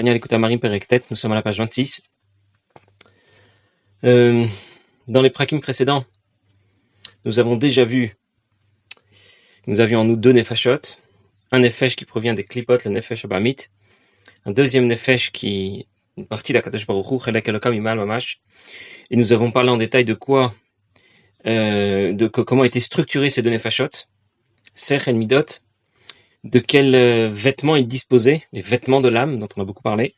L'écoute à Marim Perektet, nous sommes à la page 26. Dans les prakim précédents, nous avons déjà vu, nous avions en nous deux nefashot, un nefesh qui provient des klipot, le nefesh abamit, un deuxième nefesh qui est une partie de la Kadosh Baruch Hu, chelek elokam imal mamash, et nous avons parlé en détail de quoi, comment étaient structurés ces deux nefashot, sech et midot, de quels vêtements ils disposaient, les vêtements de l'âme dont on a beaucoup parlé.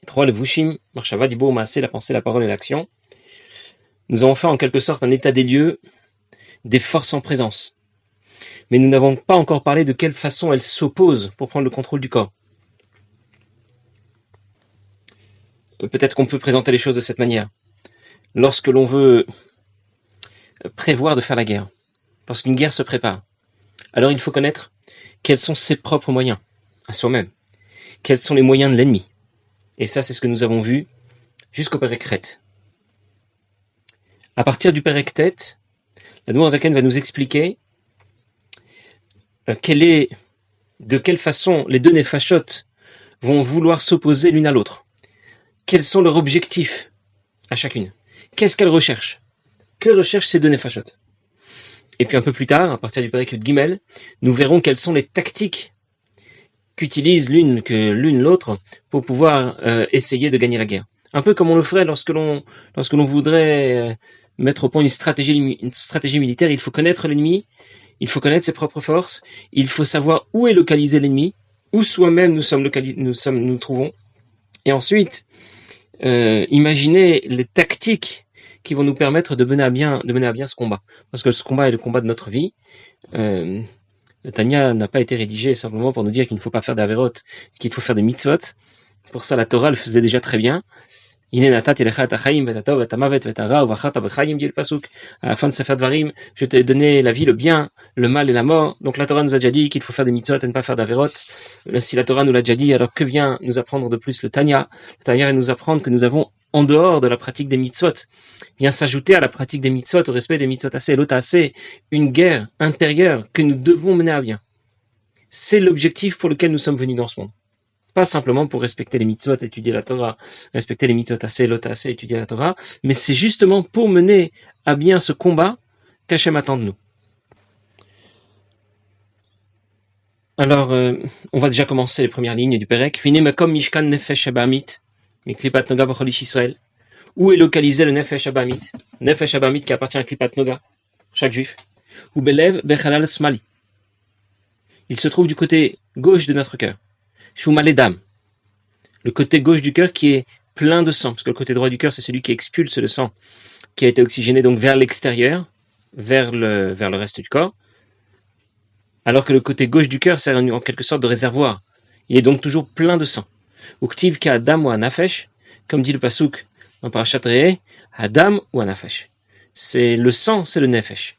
3, le Vushim, Marshava, Dibo, Maasé, la pensée, la parole et l'action. Nous avons fait en quelque sorte un état des lieux des forces en présence. Mais nous n'avons pas encore parlé de quelle façon elles s'opposent pour prendre le contrôle du corps. Peut-être qu'on peut présenter les choses de cette manière. Lorsque l'on veut prévoir de faire la guerre, parce qu'une guerre se prépare, alors il faut connaître quels sont ses propres moyens, à soi-même. Quels sont les moyens de l'ennemi. Et ça, c'est ce que nous avons vu jusqu'au Pérekret. À partir du Pérektet, la Admour Zaken va nous expliquer de quelle façon les deux nefashot vont vouloir s'opposer l'une à l'autre. Quels sont leurs objectifs à chacune. Qu'est-ce qu'elles recherchent. Que recherchent ces deux nefashot. Et puis un peu plus tard, à partir du Pérekut Gimel, nous verrons quelles sont les tactiques qu'utilisent l'une l'autre pour pouvoir essayer de gagner la guerre. Un peu comme on le ferait lorsque l'on voudrait mettre au point une stratégie militaire. Il faut connaître l'ennemi, il faut connaître ses propres forces, il faut savoir où est localisé l'ennemi, où soi-même nous trouvons, et ensuite imaginer les tactiques qui vont nous permettre de mener à bien ce combat. Parce que ce combat est le combat de notre vie. Le Tanya n'a pas été rédigé simplement pour nous dire qu'il ne faut pas faire d'Averot, qu'il faut faire des mitzvot. Pour ça, la Torah le faisait déjà très bien. À la fin de Sefer Dvarim, je t'ai donné la vie, le bien, le mal et la mort. Donc la Torah nous a déjà dit qu'il faut faire des mitzvot et ne pas faire d'Averot. Si la Torah nous l'a déjà dit, alors que vient nous apprendre de plus le Tanya? Le Tanya va nous apprendre que nous avons, en dehors de la pratique des mitzvot, vient s'ajouter à la pratique des mitzvot, au respect des mitzvot assez, l'autre assez, une guerre intérieure que nous devons mener à bien. C'est l'objectif pour lequel nous sommes venus dans ce monde. Pas simplement pour respecter les mitzvot, étudier la Torah, respecter les mitzvot assez, l'autre assez, étudier la Torah, mais c'est justement pour mener à bien ce combat qu'Hachem attend de nous. Alors, on va déjà commencer les premières lignes du Perek. Vine makom mishkan nefesh abamit, miklipat noga b'cholish Israël. Où est localisé le nefesh abamit? Nefesh abamit qui appartient à Klipat Noga, chaque juif. Ou belev bechalal smali. Il se trouve du côté gauche de notre cœur. Shumaledam, le côté gauche du cœur qui est plein de sang, parce que le côté droit du cœur, c'est celui qui expulse le sang, qui a été oxygéné donc vers l'extérieur, vers le reste du corps, alors que le côté gauche du cœur sert en quelque sorte de réservoir. Il est donc toujours plein de sang. Uktiv ka adam ou anafesh, comme dit le pasuk dans Parashat Re'eh, adam ou anafesh. C'est le sang, c'est le nefesh.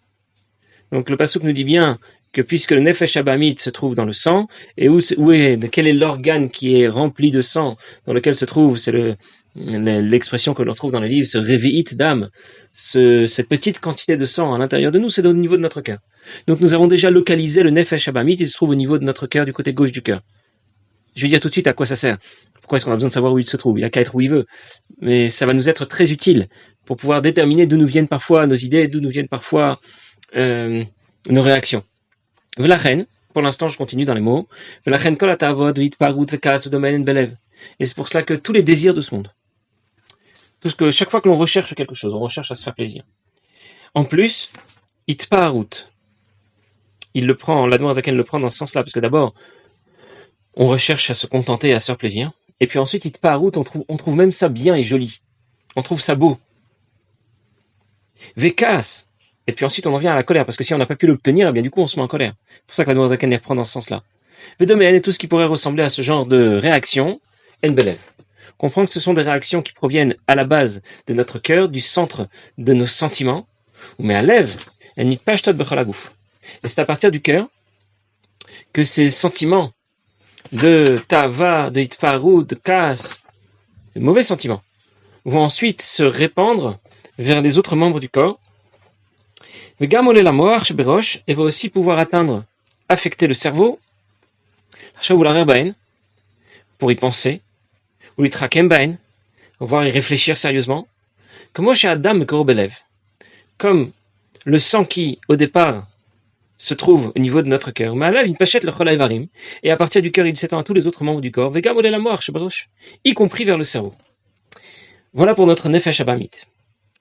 Donc le pasuk nous dit bien que puisque le nefesh abamit se trouve dans le sang, et quel est l'organe qui est rempli de sang, dans lequel se trouve, c'est l'expression que l'on trouve dans le livre, ce revi'it d'âme, cette petite quantité de sang à l'intérieur de nous, c'est au niveau de notre cœur. Donc nous avons déjà localisé le nefesh abamit, il se trouve au niveau de notre cœur, du côté gauche du cœur. Je vais dire tout de suite à quoi ça sert. Pourquoi est-ce qu'on a besoin de savoir où il se trouve? Il a qu'à être où il veut. Mais ça va nous être très utile pour pouvoir déterminer d'où nous viennent parfois nos idées, d'où nous viennent parfois nos réactions. V'lachen, pour l'instant je continue dans les mots, v'lachen kol hatavod v'itparut v'kas v'domen belev. Et c'est pour cela que tous les désirs de ce monde, parce que chaque fois que l'on recherche quelque chose, on recherche à se faire plaisir. En plus, itparut, l'Admour Zaken le prend dans ce sens-là, parce que d'abord, on recherche à se contenter et à se faire plaisir, et puis ensuite, itparut, on trouve même ça bien et joli, on trouve ça beau. V'kas, et puis ensuite on en vient à la colère, parce que si on n'a pas pu l'obtenir, eh bien du coup on se met en colère. C'est pour ça que la Zaken les reprend dans ce sens-là. V'domen et tout ce qui pourrait ressembler à ce genre de réaction, en belev. Comprendre que ce sont des réactions qui proviennent à la base de notre cœur, du centre de nos sentiments, mais à lève, en nitpashtot b'cholagouf. Et c'est à partir du cœur que ces sentiments de tava, de hitparut, de kas, de mauvais sentiments, vont ensuite se répandre vers les autres membres du corps, et va aussi pouvoir affecter le cerveau, pour y penser, ou les traquembaen, voir y réfléchir sérieusement. Comment chez Adam Korobelev, comme le sang qui, au départ, se trouve au niveau de notre cœur. Ma'alav il pachette le cholai varim, et à partir du cœur, il s'étend à tous les autres membres du corps, vegam la moach shebrosh, y compris vers le cerveau. Voilà pour notre nefesh abamit.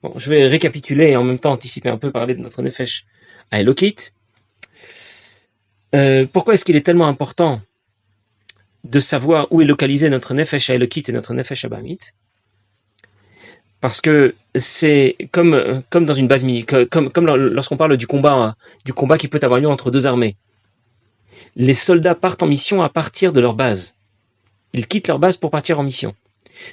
Bon, je vais récapituler et en même temps anticiper un peu, parler de notre nefesh à Elokit. Pourquoi est-ce qu'il est tellement important de savoir où est localisé notre nefesh à Elokit et notre nefesh abamit? Parce que c'est comme dans une base militaire, comme lorsqu'on parle du combat qui peut avoir lieu entre deux armées. Les soldats partent en mission à partir de leur base. Ils quittent leur base pour partir en mission.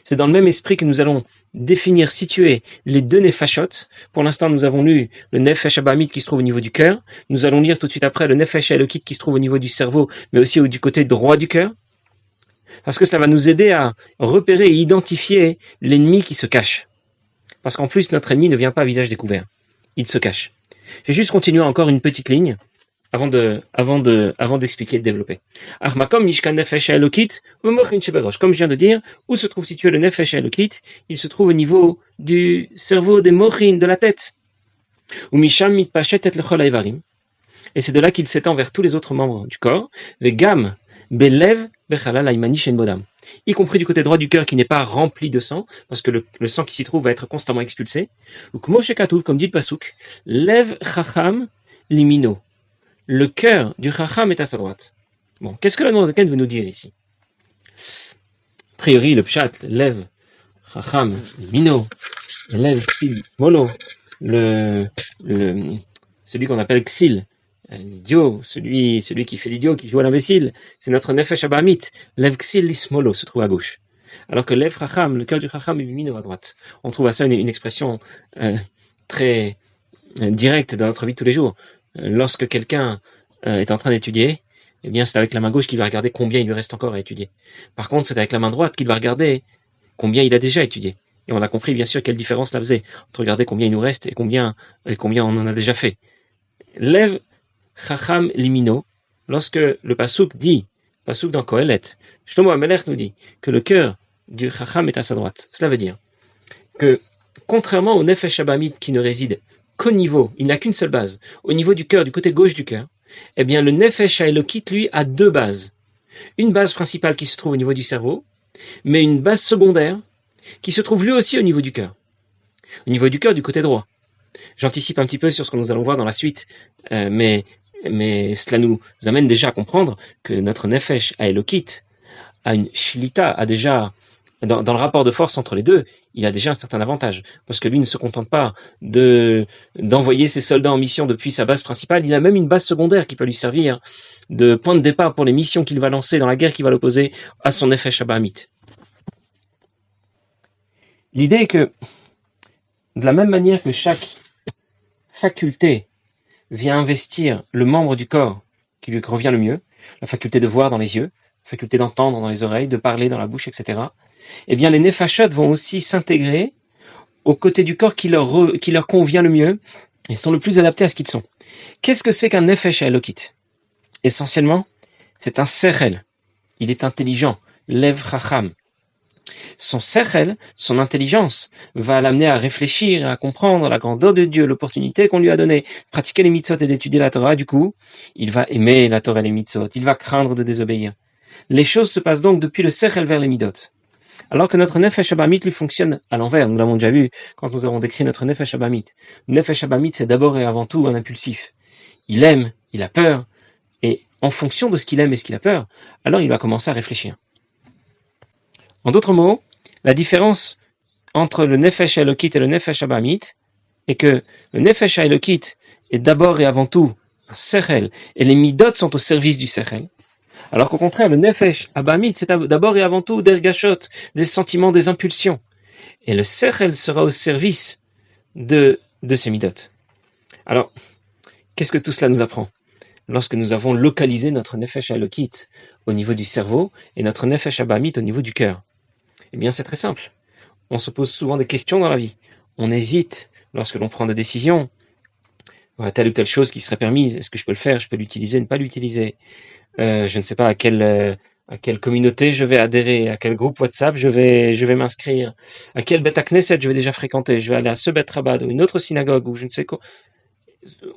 C'est dans le même esprit que nous allons définir, situer les deux nefashot. Pour l'instant, nous avons lu le nefesh abamit qui se trouve au niveau du cœur. Nous allons lire tout de suite après le nefesh elokit qui se trouve au niveau du cerveau, mais aussi du côté droit du cœur. Parce que cela va nous aider à repérer et identifier l'ennemi qui se cache. Parce qu'en plus, notre ennemi ne vient pas à visage découvert. Il se cache. Je vais juste continuer encore une petite ligne avant d'expliquer et de développer. Comme je viens de dire, où se trouve situé le nefesh elokit? Il se trouve au niveau du cerveau des mochin, de la tête. Et c'est de là qu'il s'étend vers tous les autres membres du corps. Vegam belev bechalal aymani shen bodam, y compris du côté droit du cœur qui n'est pas rempli de sang, parce que le sang qui s'y trouve va être constamment expulsé. Ou comme dit le pasuk, lev chacham limino. Le cœur du chacham est à sa droite. Bon, qu'est-ce que la Noirzaken veut nous dire ici? A priori, le pshat, lev chacham limino, lev ksil molo, celui qu'on appelle ksil, l'idiot, celui qui fait l'idiot, qui joue à l'imbécile, c'est notre nefesh abamit. Lev ksil lismolo se trouve à gauche. Alors que lev chacham, le cœur du chacham, est mino à droite. On trouve à ça une expression très directe dans notre vie de tous les jours. Lorsque quelqu'un est en train d'étudier, eh bien c'est avec la main gauche qu'il va regarder combien il lui reste encore à étudier. Par contre, c'est avec la main droite qu'il va regarder combien il a déjà étudié. Et on a compris bien sûr quelle différence cela faisait entre regarder combien il nous reste et combien on en a déjà fait. Lev chacham limino, lorsque le pasuk dans Kohelet, Shlomo HaMelech nous dit que le cœur du chacham est à sa droite. Cela veut dire que, contrairement au nefesh abamit qui ne réside qu'au niveau, il n'a qu'une seule base, au niveau du cœur, du côté gauche du cœur, eh bien le nefesh elokit, lui, a deux bases. Une base principale qui se trouve au niveau du cerveau, mais une base secondaire qui se trouve lui aussi au niveau du cœur. Au niveau du cœur, du côté droit. J'anticipe un petit peu sur ce que nous allons voir dans la suite, mais cela nous amène déjà à comprendre que notre nefesh elokit a une shlita, a déjà, dans le rapport de force entre les deux, il a déjà un certain avantage, parce que lui ne se contente pas d'envoyer ses soldats en mission depuis sa base principale, il a même une base secondaire qui peut lui servir de point de départ pour les missions qu'il va lancer dans la guerre qui va l'opposer à son nefesh abamit. L'idée est que, de la même manière que chaque faculté vient investir le membre du corps qui lui revient le mieux, la faculté de voir dans les yeux, la faculté d'entendre dans les oreilles, de parler dans la bouche, etc., eh bien les nefashot vont aussi s'intégrer au côté du corps qui leur convient le mieux et sont le plus adaptés à ce qu'ils sont. Qu'est-ce que c'est qu'un nefesh elokit? Essentiellement, c'est un sechel. Il est intelligent, lev chacham. Son sechel, son intelligence, va l'amener à réfléchir et à comprendre la grandeur de Dieu, l'opportunité qu'on lui a donnée, de pratiquer les mitzvot et d'étudier la Torah. Du coup, il va aimer la Torah et les mitzvot, il va craindre de désobéir. Les choses se passent donc depuis le sechel vers les midot. Alors que notre nefesh abamit lui fonctionne à l'envers, nous l'avons déjà vu quand nous avons décrit notre nefesh abamit. Nefesh abamit, c'est d'abord et avant tout un impulsif. Il aime, il a peur, et en fonction de ce qu'il aime et ce qu'il a peur, alors il va commencer à réfléchir. En d'autres mots, la différence entre le nefesh elokit et le nefesh abamit est que le nefesh elokit est d'abord et avant tout un sechel, et les midot sont au service du sechel. Alors qu'au contraire, le nefesh abamit, c'est d'abord et avant tout des ergashot, des sentiments, des impulsions. Et le sechel sera au service de ces midot. Alors, qu'est-ce que tout cela nous apprend? Lorsque nous avons localisé notre nefesh elokit au niveau du cerveau et notre nefesh abamit au niveau du cœur, eh bien c'est très simple. On se pose souvent des questions dans la vie. On hésite lorsque l'on prend des décisions. Telle ou telle chose qui serait permise, est-ce que je peux le faire, je peux l'utiliser, ne pas l'utiliser? Je ne sais pas à quel à quelle communauté je vais adhérer, à quel groupe WhatsApp je vais m'inscrire, à quel Beth Knesset je vais déjà fréquenter, je vais aller à ce Beth Rabbad ou une autre synagogue ou je ne sais quoi.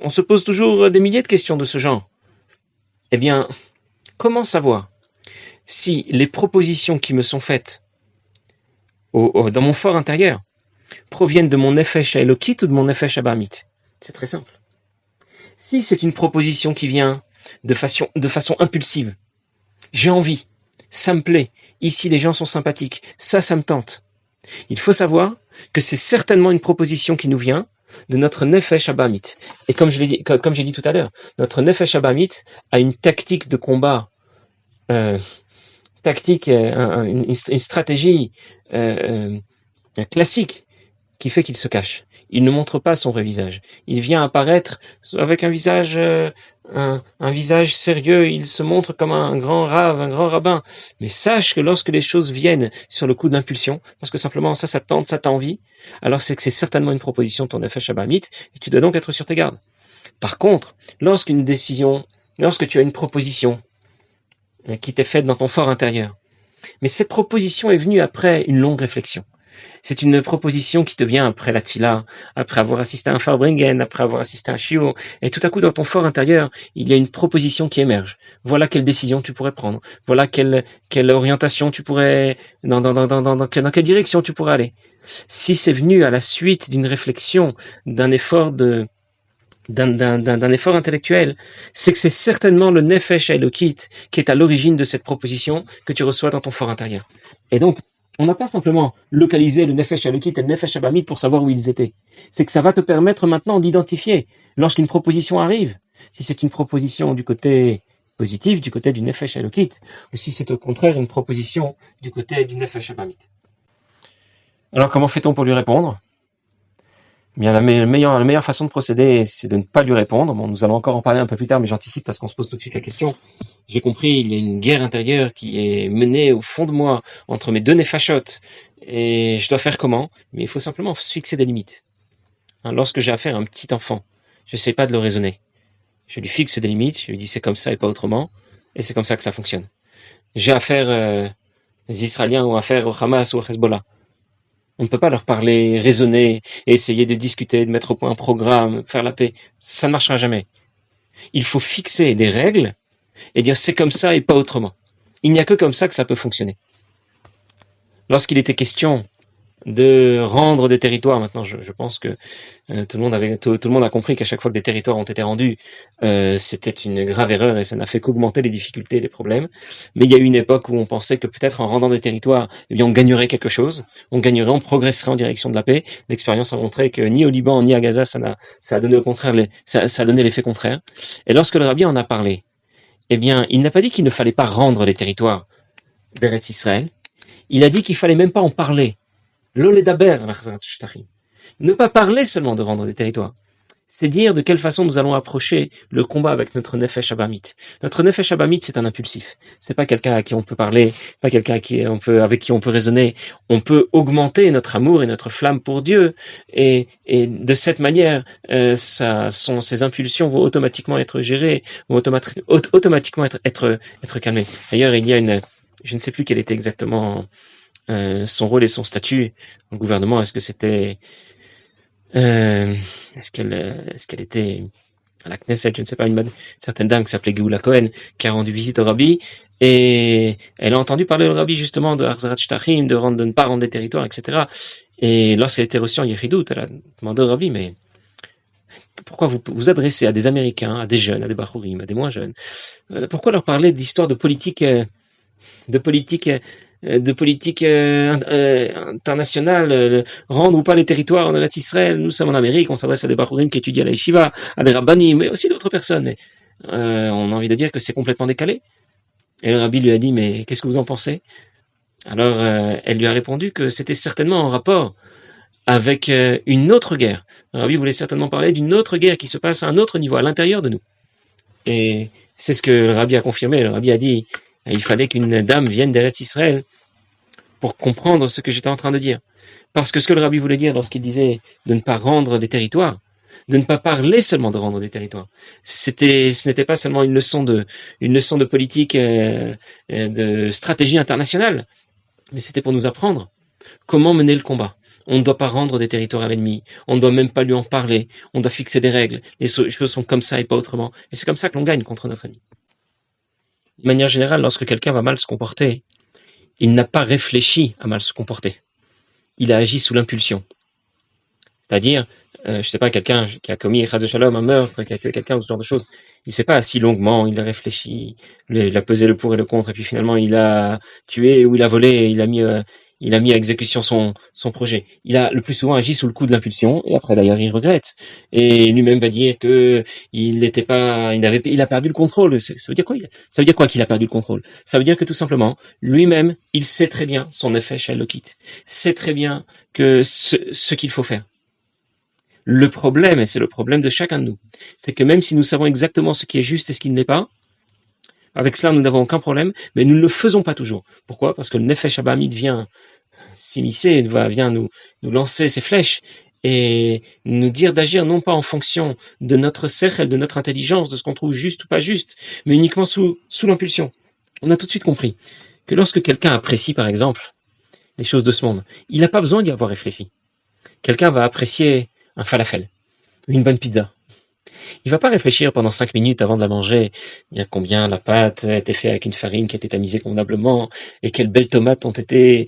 On se pose toujours des milliers de questions de ce genre. Eh bien, comment savoir si les propositions qui me sont faites dans mon fort intérieur proviennent de mon Nefesh Elokit ou de mon Nefesh Abamit? C'est très simple. Si c'est une proposition qui vient de façon impulsive, j'ai envie, ça me plaît, ici les gens sont sympathiques, ça me tente. Il faut savoir que c'est certainement une proposition qui nous vient de notre Nefesh Abamit. Et comme j'ai dit tout à l'heure, notre Nefesh Abamit a une tactique de combat, une stratégie classique qui fait qu'il se cache. Il ne montre pas son vrai visage. Il vient apparaître avec un visage sérieux. Il se montre comme un grand rave, un grand rabbin. Mais sache que lorsque les choses viennent sur le coup d'impulsion, parce que simplement ça tente, ça t'a envie, alors c'est que c'est certainement une proposition de ton Nefesh Abamit, et tu dois donc être sur tes gardes. Par contre, lorsque tu as une proposition qui t'est faite dans ton fort intérieur, mais cette proposition est venue après une longue réflexion. C'est une proposition qui te vient après la tfila, après avoir assisté à un farbringen, après avoir assisté à un shiur, et tout à coup dans ton fort intérieur, il y a une proposition qui émerge. Voilà quelle décision tu pourrais prendre. Voilà quelle orientation tu pourrais, dans quelle direction tu pourrais aller. Si c'est venu à la suite d'une réflexion, d'un effort d'un effort intellectuel, c'est que c'est certainement le Nefesh Elokit qui est à l'origine de cette proposition que tu reçois dans ton fort intérieur. Et donc, on n'a pas simplement localisé le Nefesh Elokit et le Nefesh Abamit pour savoir où ils étaient. C'est que ça va te permettre maintenant d'identifier, lorsqu'une proposition arrive, si c'est une proposition du côté positif, du côté du Nefesh Elokit, ou si c'est au contraire une proposition du côté du Nefesh Abamit. Alors, comment fait-on pour lui répondre ? Bien, la meilleure façon de procéder, c'est de ne pas lui répondre. Bon, nous allons encore en parler un peu plus tard, mais j'anticipe parce qu'on se pose tout de suite la question. J'ai compris, il y a une guerre intérieure qui est menée au fond de moi entre mes deux néfachotes. Et je dois faire comment? Mais il faut simplement se fixer des limites. Lorsque j'ai affaire à un petit enfant, je n'essaie pas de le raisonner. Je lui fixe des limites, je lui dis c'est comme ça et pas autrement. Et c'est comme ça que ça fonctionne. J'ai affaire aux Israéliens ou affaire au Hamas ou au Hezbollah. On ne peut pas leur parler, raisonner, et essayer de discuter, de mettre au point un programme, faire la paix. Ça ne marchera jamais. Il faut fixer des règles et dire c'est comme ça et pas autrement. Il n'y a que comme ça que ça peut fonctionner. Lorsqu'il était question de rendre des territoires, maintenant je pense que tout le monde a compris qu'à chaque fois que des territoires ont été rendus, c'était une grave erreur et ça n'a fait qu'augmenter les difficultés et les problèmes. Mais il y a eu une époque où on pensait que peut-être en rendant des territoires, eh bien on gagnerait quelque chose, on progresserait en direction de la paix. L'expérience a montré que ni au Liban ni à Gaza ça a donné au contraire ça a donné l'effet contraire. Et lorsque le rabbi en a parlé, eh bien il n'a pas dit qu'il ne fallait pas rendre les territoires d'Eretz Israël, il a dit qu'il fallait même pas en parler. Ne pas parler seulement de rendre des territoires. C'est dire de quelle façon nous allons approcher le combat avec notre Nefesh Abamit. Notre Nefesh Abamit, c'est un impulsif. C'est pas quelqu'un à qui on peut parler, pas quelqu'un avec qui on peut raisonner. On peut augmenter notre amour et notre flamme pour Dieu. Et de cette manière, ces impulsions vont automatiquement être gérées, vont automatiquement être calmées. D'ailleurs, il y a je ne sais plus quel était exactement son rôle et son statut au gouvernement. Est-ce que c'était est-ce qu'elle était à la Knesset, je ne sais pas, une certaine dame qui s'appelait Geoula Cohen, qui a rendu visite au rabbi, et elle a entendu parler au rabbi justement de Harzarat Shtachim, de ne pas rendre des territoires, etc. Et lorsqu'elle était reçue en Yechidout, elle a demandé au rabbi, mais pourquoi vous adressez à des Américains, à des jeunes, à des Bachurim, à des moins jeunes, pourquoi leur parler d'histoire de politique internationale, rendre ou pas les territoires en Eretz Israël. Nous sommes en Amérique, on s'adresse à des Bachurim qui étudient à la Yeshiva, à des Rabbanim, mais aussi d'autres personnes. Mais on a envie de dire que c'est complètement décalé. Et le Rabbi lui a dit, mais qu'est-ce que vous en pensez? Alors elle lui a répondu que c'était certainement en rapport avec une autre guerre. Le Rabbi voulait certainement parler d'une autre guerre qui se passe à un autre niveau, à l'intérieur de nous. Et c'est ce que le Rabbi a confirmé. Le Rabbi a dit, il fallait qu'une dame vienne d'Eretz Israël pour comprendre ce que j'étais en train de dire. Parce que ce que le rabbi voulait dire lorsqu'il disait de ne pas rendre des territoires, de ne pas parler seulement de rendre des territoires. Ce n'était pas seulement une leçon de politique, de stratégie internationale, mais c'était pour nous apprendre comment mener le combat. On ne doit pas rendre des territoires à l'ennemi, on ne doit même pas lui en parler, on doit fixer des règles, les choses sont comme ça et pas autrement. Et c'est comme ça que l'on gagne contre notre ennemi. De manière générale, lorsque quelqu'un va mal se comporter, il n'a pas réfléchi à mal se comporter. Il a agi sous l'impulsion. C'est-à-dire, je sais pas, quelqu'un qui a commis Chas de Shalom, un meurtre, qui a tué quelqu'un ou ce genre de choses, il s'est pas assis longuement, il a réfléchi, il a pesé le pour et le contre, et puis finalement il a tué ou il a volé, et il a mis à exécution son projet. Il a le plus souvent agi sous le coup de l'impulsion, et après d'ailleurs il regrette. Et lui-même va dire que il a perdu le contrôle. Ça veut dire quoi? Ça veut dire quoi qu'il a perdu le contrôle? Ça veut dire que tout simplement, lui-même, il sait très bien son effet Shalokit, sait très bien que ce qu'il faut faire. Le problème, et c'est le problème de chacun de nous, c'est que même si nous savons exactement ce qui est juste et ce qui ne l'est pas, avec cela nous n'avons aucun problème, mais nous ne le faisons pas toujours. Pourquoi? Parce que le Nefesh Abamid vient s'immiscer, vient nous lancer ses flèches et nous dire d'agir non pas en fonction de notre sechel, de notre intelligence, de ce qu'on trouve juste ou pas juste, mais uniquement sous l'impulsion. On a tout de suite compris que lorsque quelqu'un apprécie, par exemple, les choses de ce monde, il n'a pas besoin d'y avoir réfléchi. Quelqu'un va apprécier un falafel, une bonne pizza. Il va pas réfléchir pendant 5 minutes avant de la manger, dire combien la pâte a été faite avec une farine qui a été tamisée convenablement, et quelles belles tomates ont été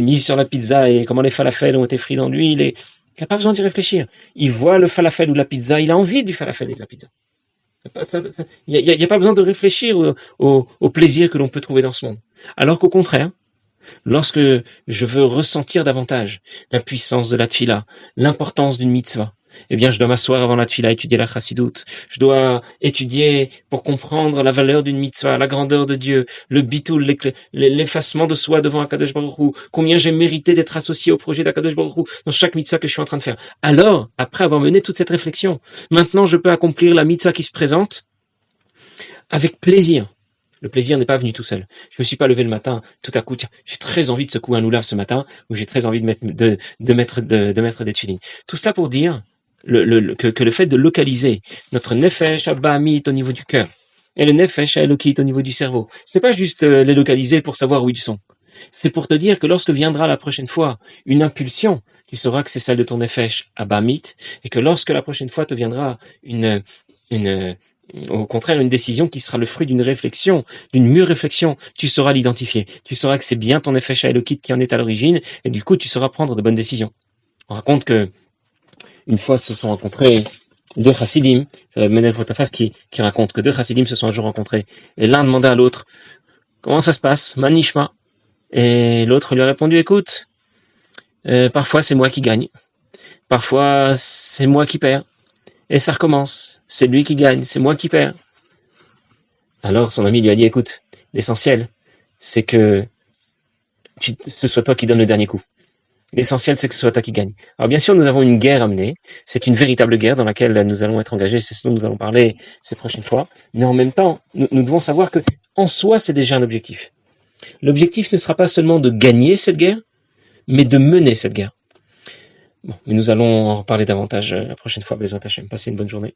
mises sur la pizza, et comment les falafels ont été frits dans l'huile. Il n'a pas besoin d'y réfléchir. Il voit le falafel ou la pizza, il a envie du falafel et de la pizza. Il n'y a pas besoin de réfléchir au plaisir que l'on peut trouver dans ce monde. Alors qu'au contraire, lorsque je veux ressentir davantage la puissance de la tfila, l'importance d'une mitzvah, eh bien, je dois m'asseoir avant la tfila, étudier la chassidoute. Je dois étudier pour comprendre la valeur d'une mitzvah, la grandeur de Dieu, le bitul, l'effacement de soi devant Akadosh Baruch Hu, combien j'ai mérité d'être associé au projet d'Akadosh Baruch Hu dans chaque mitzvah que je suis en train de faire. Alors, après avoir mené toute cette réflexion, maintenant je peux accomplir la mitzvah qui se présente avec plaisir. Le plaisir n'est pas venu tout seul. Je me suis pas levé le matin, tout à coup, tiens, j'ai très envie de secouer un loulav ce matin, ou j'ai très envie de mettre des tefilines. Tout cela pour dire que le fait de localiser notre nefesh abamit au niveau du cœur et le nefesh elokit au niveau du cerveau, ce n'est pas juste les localiser pour savoir où ils sont. C'est pour te dire que lorsque viendra la prochaine fois une impulsion, tu sauras que c'est celle de ton nefesh abamit, et que lorsque la prochaine fois te viendra au contraire, une décision qui sera le fruit d'une réflexion, d'une mûre réflexion, tu sauras l'identifier. Tu sauras que c'est bien ton effet Elokit qui en est à l'origine, et du coup, tu sauras prendre de bonnes décisions. On raconte que une fois se sont rencontrés deux chassidim, c'est Menel Potafas qui raconte que deux chassidim se sont un jour rencontrés, et l'un demandait à l'autre, comment ça se passe, Manishma? Et l'autre lui a répondu, écoute, parfois c'est moi qui gagne, parfois c'est moi qui perds. Et ça recommence. C'est lui qui gagne, c'est moi qui perds. Alors son ami lui a dit, écoute, l'essentiel, c'est que ce soit toi qui donne le dernier coup. L'essentiel, c'est que ce soit toi qui gagne. Alors bien sûr, nous avons une guerre à mener. C'est une véritable guerre dans laquelle nous allons être engagés. C'est ce dont nous allons parler ces prochaines fois. Mais en même temps, nous devons savoir que en soi, c'est déjà un objectif. L'objectif ne sera pas seulement de gagner cette guerre, mais de mener cette guerre. Bon, mais nous allons en reparler davantage la prochaine fois. Bezrat Hashem. Passez une bonne journée.